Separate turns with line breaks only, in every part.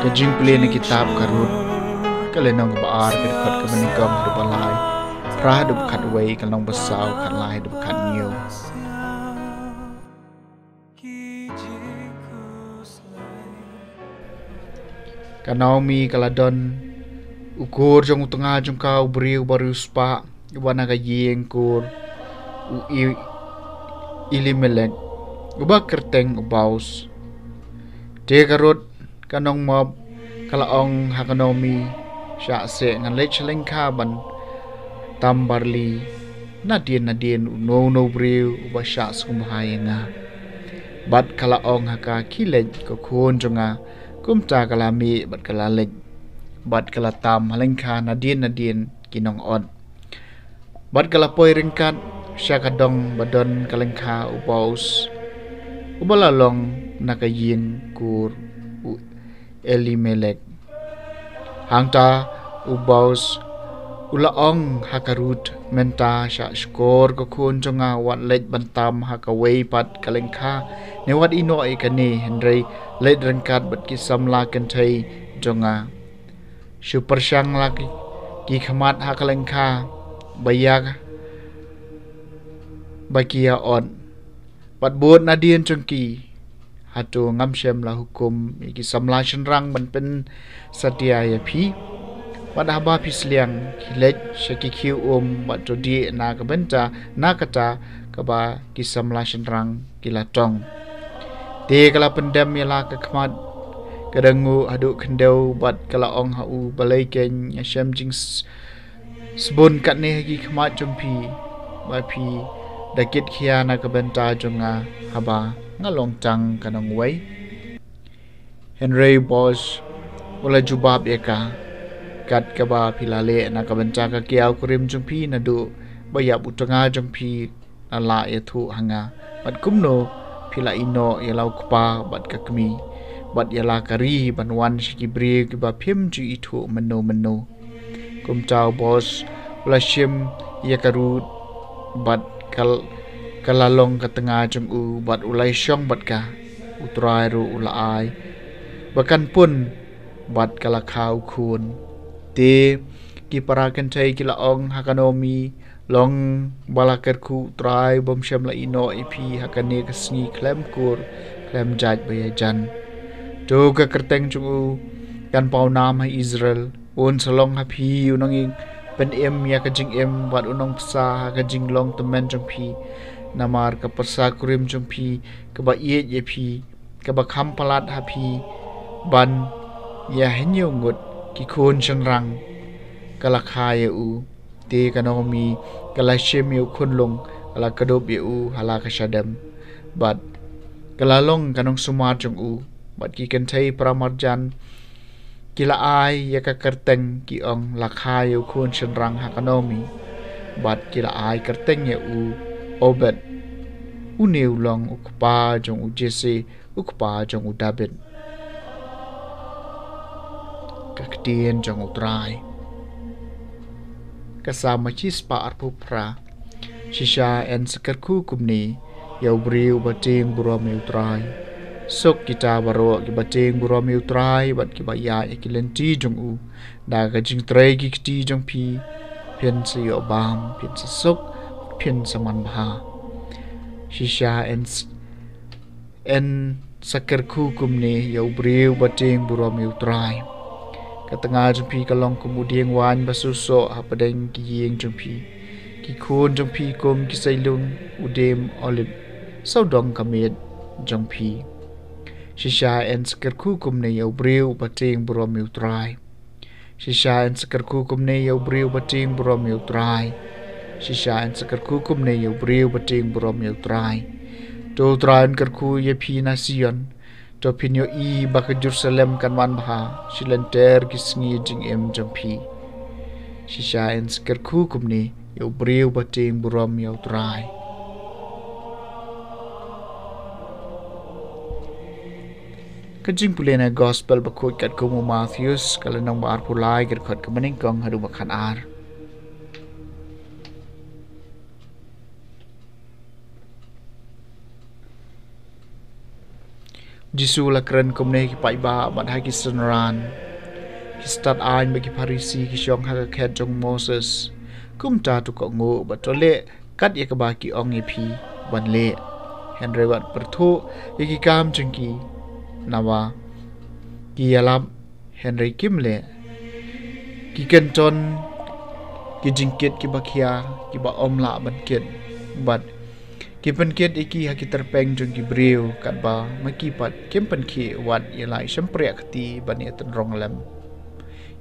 kajing pilihan kitab karut kalenong baar berkat kemeningkam berbalai prah dub kat wei kalong besau kat lai dub kat new kanau mi kaladon ukur jong tengah jong kau beriu baru spa wana kajing kur u ilimelek ubah kerteng ubaus de karut kanong mob kalaong hakanomi sya se ngan lech lengka ban tambarli nadien no briu ubah sya skumhai nga bat kalaong haka kilej ko khon jonga kumta kalami bat kalalej bat kalatam halengka nadien kinong on bat kalapoi ringkat sya kadong badon kalengka ubaus ubalalong nakayin kur Elimelek hangta ubaus ulaong hakarut menta sya skor ko kun jonga wat let bantam hakawei pat kalengka ne wat ino ikani hendrei let rengkat bat kisam la kentai jonga super syang lagi ki khamat hakalengka bayak bakia on pat bot nadien jongki hatu ngamshem la hukum iki samla shenrang man pen satia ya phi pada haba pisliang hilej shaki khiu bat jodi na ka benta na kata ka ba ki samla shenrang kila tong te kala pendam yala ka khmat kadangu adu khendau bat kala ong hau balai ken yashem jing sbun kat ne ki khmat jompi ba phi dakit khia na ka benta jonga haba ngalong tang kanong wei Henry Bosch wala jubab eka kat kaba pilale na kabanca ka kiaw kurim jumpi na du bayap utanga jumpi ala ethu hanga bat kumno pila ino yalau kpa bat kakmi bat yala kari banwan shikibri kiba phim ju ithu mano kumchao Bosch wala shim yakaru bat kalalong ka tengah jong u bat ulai syong bat ka utrai ru ulai bahkan pun bat kala khau khun te ki parakan chai kila ong hakanomi long balakar khu utrai bom syam la ino ipi hakane kasngi klem kur klem jaj bayajan to ka kerteng jong u kan pau nam hai Israel un salong ha phi unong pen em ya ka jing em bat unong psa ka jing long temen jong phi namar ka persa kurim jumpi ka ba ye ye phi ka ba kham palat ha phi ban ya henyo ngut ki khon chanrang kala khaye u te kanomi kala shem yu khun long kala kadop ye u hala ka shadam bat kala long kanong sumar jong u bat ki kan thai pramarjan kila ai ya ka kerteng ki ong la khaye khon chanrang ha kanomi bat kila ai kerteng ye u obet uneu long ukpa jong u jese ukpa jong u david kaktien jong u trai kasama chispa arpu pra shisha en sakarku kumni yau briu bating buram u trai sok kita baro ki bating buram u trai bat ki baya ekilenti jong u da ga jing trai ki ti jong pi pen si obam pen sok pen saman bha shisha en sakarku kumni yau briu bating buram u trai katengah jumpi kalong kemudian wan basuso hapadeng ki yeng jumpi ki khon jumpi kom ki sailun udem olive saudong kamet jumpi shisha en sakarku kumni yau briu bating buram u trai shisha en sakarku kumni yau briu bating buram u trai shisha en sakarku kumni yau briu bating buram u trai to train karku ye phi na sion to pinyo i baka Jerusalem kan wan bha silenter kisngi jing em jampi shisha en sakarku kumni yau briu bating buram u trai kajing pulena gospel bakut kat kumu Matthews kalau nang bar pulai gerkot kemening kong hadu bakan ar Jisu la keren komne ki paiba bat ha ki senran ki start ain bagi Parisi ki syong ha ka jong Moses kum ta tu ko ngo batole kat ye ka ba ki ong epi ban le Henry wat pertho ye ki kam jengki nawa ki yalam Henry kim le ki kenton ki jingkit ki bakia ki ba omla ban ket bat ki penket iki haki terpeng jong ki breu kat ba maki pat kem penki wat yelai sempre akti ban ye tenrong lem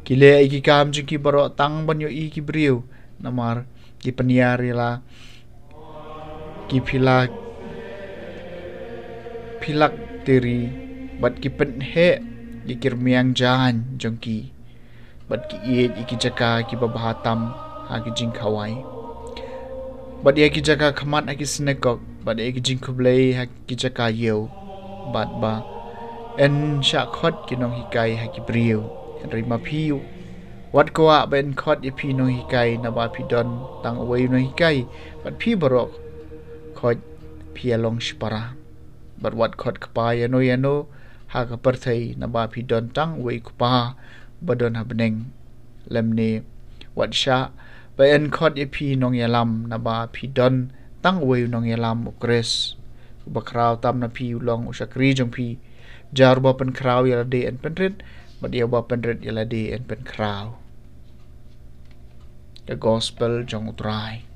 ki le iki kam jong ki baro tang ban yo iki breu namar ki peniar yela ki pilak teri bat ki pen he ki kirmiang jan jong ki bat ki ie iki jaka ki babahatam ha ki jing khawai bat ye ki jaka khamat ha ki snekok bat ye ki jing khublei ha ki jaka yeu bat ba en sha khot ki nong hikai ha ki briu ri ma phiu wat ko a ben khot ye phi nong hikai na ba phi don tang away nong hikai bat phi barok khot phi along spara bat wat khot kpa yano ha ka perthai na ba phi don tang away kpa badon ha beneng lemne wat sha ba en khot ye phi nong yalam na ba phi don tang away nong yalam ukres ba kraw tam na phi long usakri jong phi jar ba pen kraw yala de en penret ba dia ba penret yala de en pen kraw the gospel jong utrai